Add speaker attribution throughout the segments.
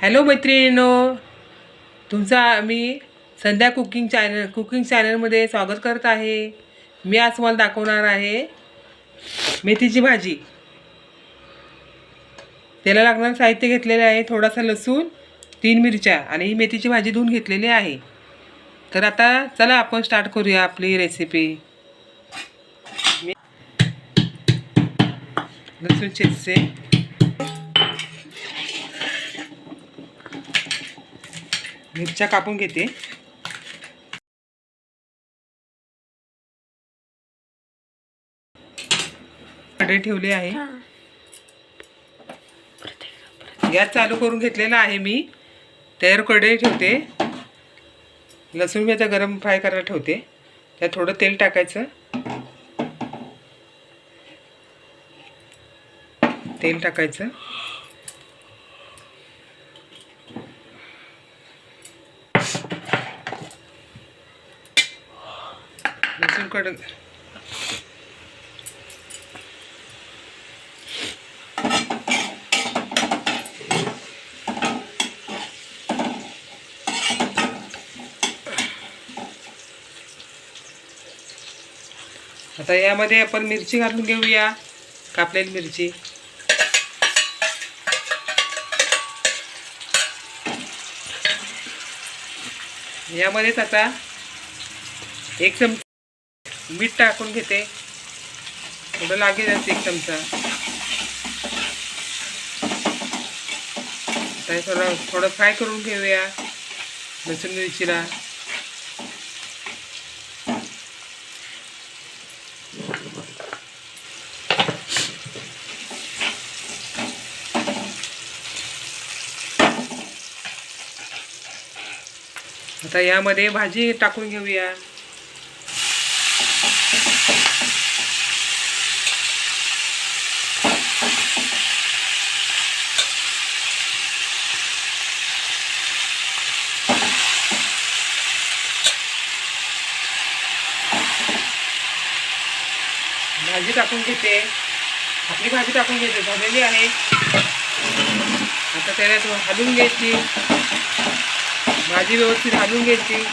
Speaker 1: Hello मैत्रिणींनो, तुमचा मी संध्या cooking चॅनलमध्ये स्वागत करत आहे। मी आज तुम्हाला दाखवणार आहे मेथीची भाजी। त्याला लागणारं साहित्य घेतलेले आहे, थोडासा लसूण, 3 मिरच्या आणि ही मेथीची भाजी धुवून घेतलेली आहे। तर आता चला आपण स्टार्ट करूया आपली रेसिपी। लसूण चेचते, मिरच्या कापून घेते, कढई ठेवली आहे, गॅस चालू करून घेतलेला आहे। मी त्यावर कढई ठेवते, लसूण मी आता गरम फ्राय करायला ठेवते। त्यात थोडं तेल टाकायचं, तेल टाकायचं, लसूण आता यामध्ये आपण मिरची घालून घेऊया, कापलेली मिरची। यामध्येच आता 1 चमचा मीठ टाकून घेते, थोडं लागेल 1 चमचा। आता थोडं फ्राय करून घेऊया लसूण मिरचीला। आता यामध्ये भाजी टाकून घेऊया। भाजी टाकून घेते, आपली भाजी टाकून घेते, झालेली आहे। आता त्याला हलवून घ्यायची, भाजी व्यवस्थित हलवून घ्यायची।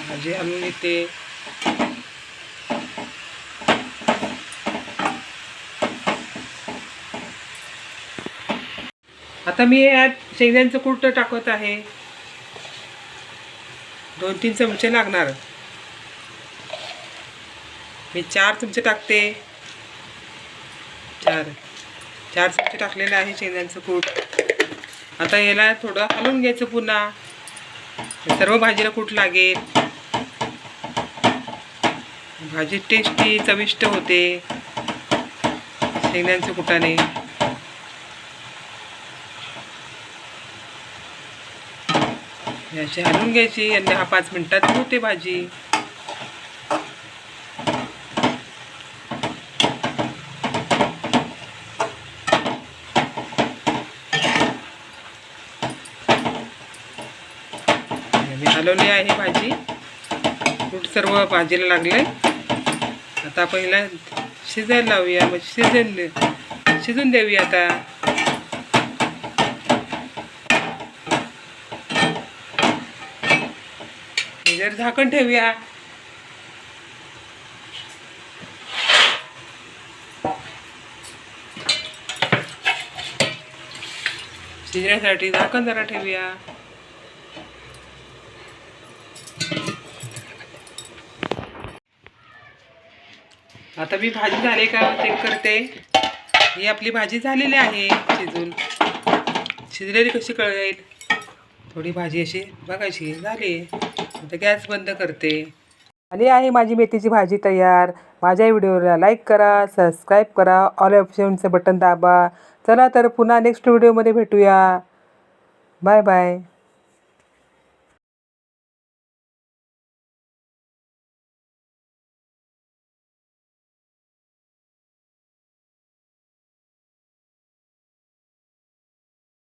Speaker 1: भाजी हलवून घेते, आता मी यात शेंगदाण्याचं कूट टाकत आहे, 2-3 चमचे लागणार। मी 4 चमचे टाकते, 4 चमचे टाकलेलं आहे शेंगदाण्याचं कूट। आता याला थोडं हलवून घ्यायचं, पुन्हा सर्व भाजीला कूट लागेल, भाजी टेस्टी चविष्ट होते शेंगदाण्याच्या कुटाने। अशी हलवून घ्यायची आणि 5 मिनिटात होते भाजी। मी हलवली आहे भाजी, कूट सर्व भाजीला लागले। आता आपण हिला शिजायला लावूया, मग शिजून देऊया। आता जर झाकण ठेवूया, शिजण्यासाठी झाकण जरा ठेवूया। आता मी भाजी झाली का चेक करते। ही आपली भाजी झालेली आहे, शिजलेली कशी कळेल, थोडी भाजी अशी बघायची झाली। आता गॅस बंद करते। आली आहे माझी मेथीची भाजी तयार। माझ्या व्हिडिओला लाईक करा, सबस्क्राईब करा, ऑल ऑप्शनचं बटन दाबा। चला तर पुन्हा नेक्स्ट व्हिडिओमध्ये भेटूया। Bye bye.